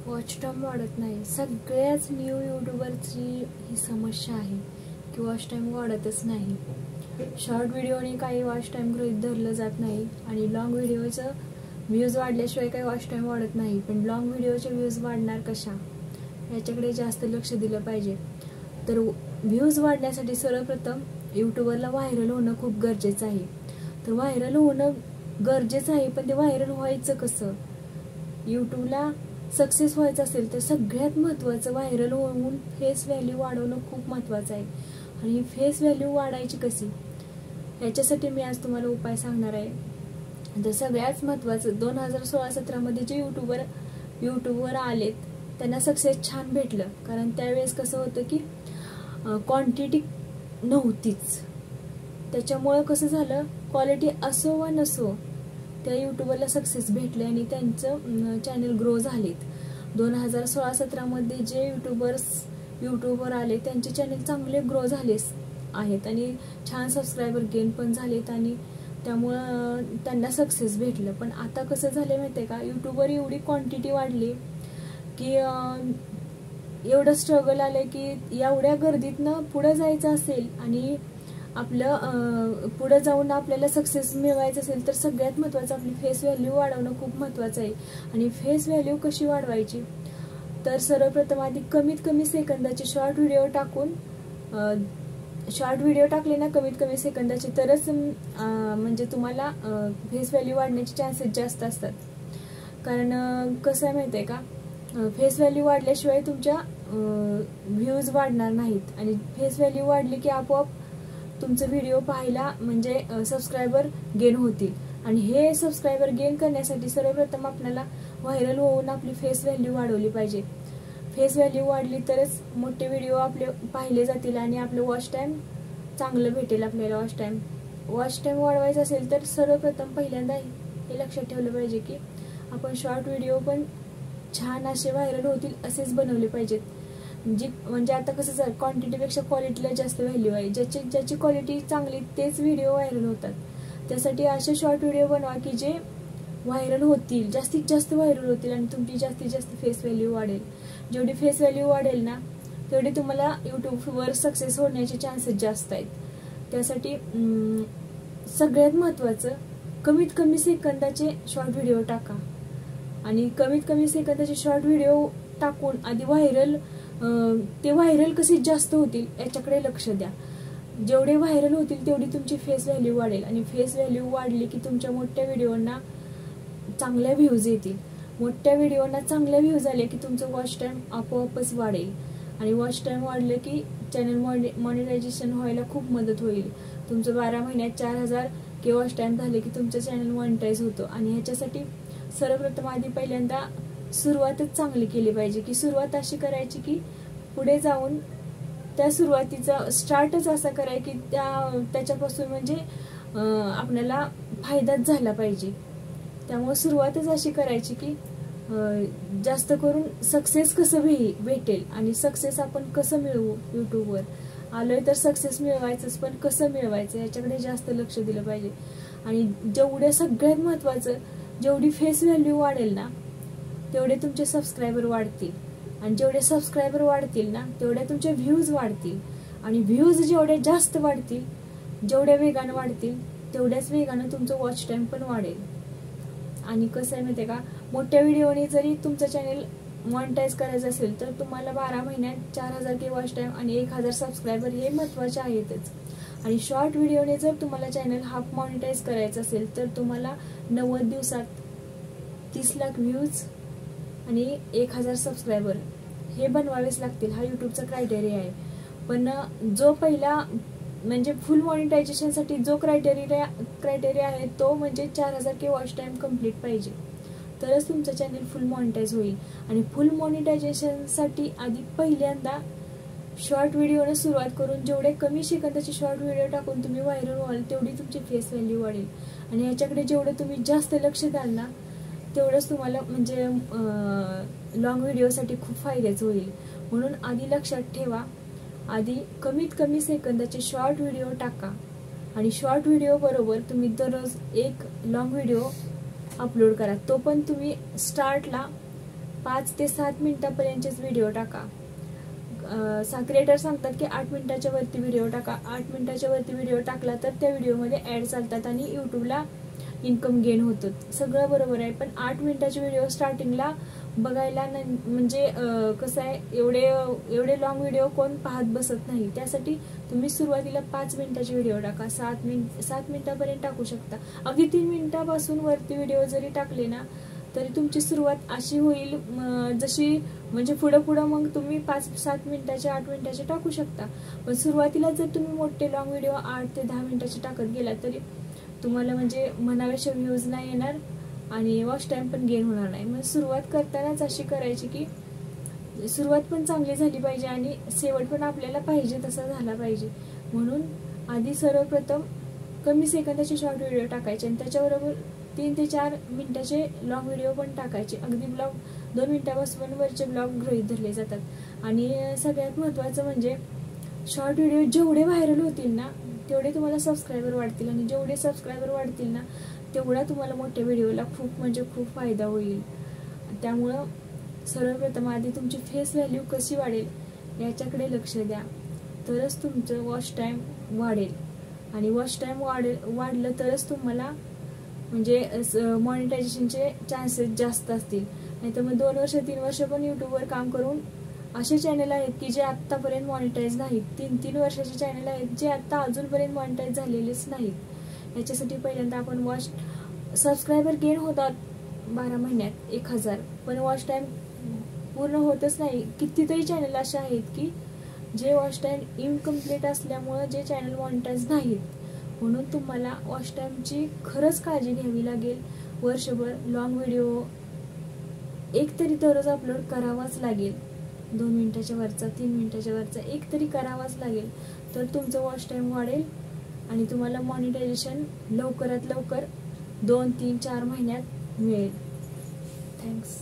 Watch time वाढत नाही. सगळ्याच न्यू यूट्यूबरची ही समस्या आहे की वॉच टाइम वाढतच नाही. शॉर्ट व्हिडिओने काही वॉच टाइम गृहीत धरलं जात नाही आणि लॉंग व्हिडिओचं व्ह्यूज वाढल्याशिवाय काही वॉच टाइम वाढत नाही. पण लॉंग व्हिडिओचे व्ह्यूज वाढणार कशा याच्याकडे जास्त लक्ष दिलं पाहिजे. तर व्ह्यूज वाढण्यासाठी सर्वप्रथम यूट्यूबरला व्हायरल होणं खूप गरजेचं आहे. तर व्हायरल होणं गरजेचं आहे, पण ते व्हायरल व्हायचं कसं? यूट्यूबला सक्सेस व्हायचं असेल तर सगळ्यात महत्त्वाचं व्हायरल होऊन फेस व्हॅल्यू वाढवणं खूप महत्त्वाचं आहे. आणि फेस व्हॅल्यू वाढायची कशी याच्यासाठी मी आज तुम्हाला उपाय सांगणार आहे. तर सगळ्यात महत्त्वाचं 2016-17 मध्ये जे यूट्यूबवर आलेत त्यांना सक्सेस छान भेटलं. कारण त्यावेळेस कसं होतं की क्वांटिटी नव्हतीच, त्याच्यामुळं कसं झालं, क्वालिटी असो वा नसो त्या यूट्यूबरला सक्सेस भेटले आणि त्यांचं चॅनल ग्रो झालेत. 2016-17 मध्ये जे यूट्यूबवर आले त्यांचे चॅनल चांगले ग्रो झाले आहेत आणि छान सबस्क्रायबर गेन पण झालेत आणि त्यामुळं त्यांना सक्सेस भेटलं. पण आता कसं झालं माहिती आहे का, यूट्यूबवर एवढी क्वांटिटी वाढली की एवढं स्ट्रगल आलं की एवढ्या गर्दीतनं पुढे जायचं असेल आणि आपलं पुढे जाऊन आपल्याला सक्सेस मिळवायचं असेल तर सगळ्यात महत्त्वाचं आपली फेस व्हॅल्यू वाढवणं खूप महत्त्वाचं आहे. आणि फेस व्हॅल्यू कशी वाढवायची, तर सर्वप्रथम आधी कमीत कमी सेकंदाचे शॉर्ट व्हिडिओ टाकले ना कमीत कमी सेकंदाचे, तरच म्हणजे तुम्हाला फेस व्हॅल्यू वाढण्याचे चान्सेस जास्त असतात. कारण कसं आहे माहिती आहे का, फेस व्हॅल्यू वाढल्याशिवाय तुमच्या व्ह्यूज वाढणार नाहीत आणि फेस व्हॅल्यू वाढली की आपोआप तुमचं व्हिडिओ पाहायला म्हणजे सबस्क्रायबर गेन होतील. आणि हे सबस्क्रायबर गेन करण्यासाठी सर्वप्रथम आपल्याला व्हायरल होऊन आपली फेस व्हॅल्यू वाढवली पाहिजे. फेस व्हॅल्यू वाढली तरच मोठे व्हिडिओ आपले पाहिले जातील आणि आपलं वॉच टाइम चांगलं भेटेल. आपल्याला वॉच टाइम वाढवायचा असेल तर सर्वप्रथम पहिल्यांदा हे लक्षात ठेवलं पाहिजे की आपण शॉर्ट व्हिडिओ पण छान असे व्हायरल होतील असेच बनवले पाहिजेत. म्हणजे आता कसं झालं, क्वांटिटीपेक्षा क्वालिटीला जास्त व्हॅल्यू आहे. ज्याची क्वालिटी चांगली तेच व्हिडिओ व्हायरल होतात. त्यासाठी असे शॉर्ट व्हिडिओ बनवा की जे व्हायरल होतील, जास्तीत जास्त व्हायरल होतील आणि तुमची जास्तीत जास्त फेस व्हॅल्यू वाढेल. जेवढी फेस व्हॅल्यू वाढेल ना तेवढी तुम्हाला यूट्यूबवर सक्सेस होण्याचे चान्सेस जास्त आहेत. त्यासाठी सगळ्यात महत्त्वाचं कमीत कमी सेकंदाचे शॉर्ट व्हिडिओ टाका आणि कमीत कमी सेकंदाचे शॉर्ट व्हिडिओ टाकून आधी व्हायरल कसे जास्त होतील याच्याकडे लक्ष द्या. जेवढे व्हायरल होतील तेवढी तुमची फेस व्हॅल्यू वाढेल आणि फेस व्हॅल्यू वाढली की तुमच्या मोठ्या व्हिडिओंना चांगल्या व्ह्यूज येतील. मोठ्या व्हिडिओंना चांगल्या व्ह्यूज आले की तुमचं वॉच टाइम आपोआपच वाढेल आणि वॉच टाइम वाढलं की चॅनल मॉनिटायझेशन व्हायला खूप मदत होईल. तुमचं 12 महिन्यात 4000 के वॉच टाइम झाले की तुमचं चॅनल मॉनिटाईज होतं. आणि ह्याच्यासाठी सर्वप्रथम आधी पहिल्यांदा सुरुवातच चांगली केली पाहिजे की सुरुवात अशी करायची की पुढे जाऊन त्या सुरुवातीचा स्टार्टच असा कराय की त्याच्यापासून म्हणजे आपल्याला फायदाच झाला पाहिजे. त्यामुळे सुरुवातच अशी करायची की जास्त करून सक्सेस कसं भेटेल आणि सक्सेस आपण कसं मिळवू. यूट्यूबवर आलोय तर सक्सेस मिळवायचंच, पण कसं मिळवायचं याच्याकडे जास्त लक्ष दिलं पाहिजे. आणि सगळ्यात महत्त्वाचं जेवढी फेस व्हॅल्यू वाढेल ना तेवढे तुमचे सबस्क्रायबर वाढतील आणि जेवढे सबस्क्रायबर वाढतील ना तेवढ्या तुमचे व्ह्यूज वाढतील आणि व्ह्यूज जेवढे जास्त वाढतील, जेवढ्या वेगानं वाढतील तेवढ्याच वेगानं तुमचं वॉच टाइम पण वाढेल. आणि कसं आहे माहिती आहे का, मोठ्या व्हिडिओने जरी तुमचं चॅनल मॉनिटाईज करायचं असेल तर तुम्हाला 12 महिन्यात 4000 के वॉच टाइम आणि 1000 सबस्क्रायबर हे महत्त्वाचे आहेतच. आणि शॉर्ट व्हिडिओने जर तुम्हाला चॅनल हाफ मॉनिटाईज करायचं असेल तर तुम्हाला 90 दिवसात 30 लाख व्ह्यूज आणि 1000 सबस्क्रायबर हे बनवावेच लागतील. हा यूट्यूबचा क्रायटेरिया आहे. पण जो पहिला म्हणजे फुल मॉनिटायझेशनसाठी जो क्रायटेरिया आहे तो म्हणजे 4000 के वॉच टाइम कम्प्लीट पाहिजे, तरच तुमचं चॅनल फुल मॉनिटाईज होईल. आणि फुल मॉनिटायझेशनसाठी आधी पहिल्यांदा शॉर्ट व्हिडिओने सुरुवात करून जेवढे कमी सेकंदाचे शॉर्ट व्हिडिओ टाकून तुम्ही व्हायरल व्हाल तेवढी तुमची फेस व्हॅल्यू वाढेल. आणि ह्याच्याकडे जेवढं तुम्ही जास्त लक्ष द्याल ना तेवढंच तुम्हाला म्हणजे लॉंग व्हिडिओसाठी खूप फायद्याचं होईल. म्हणून आधी लक्षात ठेवा, आधी कमीत कमी सेकंदाचे शॉर्ट व्हिडिओ टाका आणि शॉर्ट व्हिडिओ बरोबर तुम्ही दररोज एक लॉंग व्हिडिओ अपलोड करा. तो पण तुम्ही स्टार्टला 5 ते 7 मिनिटापर्यंतचेच व्हिडिओ टाका. क्रिएटर सांगतात की 8 मिनिटाच्या वरती व्हिडिओ टाका. 8 मिनिटाच्या वरती व्हिडिओ टाकला तर त्या व्हिडिओमध्ये ॲड चालतात आणि यूट्यूबला इन्कम गेन होतं. सगळं बरोबर आहे, पण 8 मिनिटाचे व्हिडिओ स्टार्टिंगला बघायला म्हणजे कसं आहे, एवढे लॉंग व्हिडिओ कोण पाहत बसत नाही. त्यासाठी तुम्ही सुरुवातीला 5 मिनिटाचे व्हिडिओ टाका. 7 मिनिटापर्यंत टाकू शकता. अगदी 3 मिनिटापासून वरती व्हिडिओ जरी टाकले ना तरी तुमची सुरुवात अशी होईल जशी म्हणजे पुढं मग तुम्ही 5-7 मिनिटाचे 8 मिनिटाचे टाकू शकता. पण सुरुवातीला जर तुम्ही मोठे लॉंग व्हिडिओ 8 ते 10 मिनिटाचे टाकत गेला तरी तुम्हाला म्हणजे म्हणाव्याशा व्ह्यूज नाही येणार आणि वॉच टाइम पण गेन होणार नाही. मग सुरुवात करतानाच अशी करायची की सुरुवात पण चांगली झाली पाहिजे आणि शेवट पण आपल्याला पाहिजे तसा झाला पाहिजे. म्हणून आधी सर्वप्रथम कमी सेकंदाचे शॉर्ट व्हिडिओ टाकायचे आणि त्याच्याबरोबर 3 ते 4 मिनिटाचे लॉंग व्हिडिओ पण टाकायचे. अगदी ब्लॉग 2 मिनिटापासून वरचे ब्लॉग गृहीत धरले जातात. आणि सगळ्यात महत्त्वाचं म्हणजे शॉर्ट व्हिडिओ जेवढे व्हायरल होतील ना तेवढे तुम्हाला सबस्क्रायबर वाढतील आणि जेवढे सबस्क्रायबर वाढतील ना तेवढा तुम्हाला मोठ्या व्हिडिओला खूप म्हणजे खूप फायदा होईल. त्यामुळं सर्वप्रथम आधी तुमची फेस व्हॅल्यू कशी वाढेल याच्याकडे लक्ष द्या, तरच तुमचं वॉच टाईम वाढेल. आणि वॉच टाईम वाढलं तरच तुम्हाला म्हणजे मॉनिटायझेशनचे चान्सेस जास्त असतील. नाहीतर मग 2 वर्ष 3 वर्ष पण यूट्यूबवर काम करून असे चॅनल आहेत की जे आत्तापर्यंत मॉनिटाईज नाहीत. 3-3 वर्षाचे चॅनल आहेत जे आत्ता अजूनपर्यंत मॉनिटाईज झालेलेच नाहीत. याच्यासाठी पहिल्यांदा आपण सबस्क्रायबर गेन होतात 12 महिन्यात 1000, पण वॉच टाईम पूर्ण होतच नाही. कितीतरी चॅनल असे आहेत की जे वॉच टाईम इनकम्प्लीट असल्यामुळं जे चॅनल मॉनिटाईज नाहीत. म्हणून तुम्हाला वॉच टाईमची खरंच काळजी घ्यावी लागेल. वर्षभर लॉंग व्हिडिओ एक तरी दररोज अपलोड करावाच लागेल. 2 मिनिटाच्या वरचा 3 मिनिटाच्या वरचा एक तरी करावाच लागेल. तर तुमचं वॉच टाईम वाढेल आणि तुम्हाला मॉनिटायझेशन लवकरात लवकर 2-3-4 महिन्यात मिळेल. थँक्स.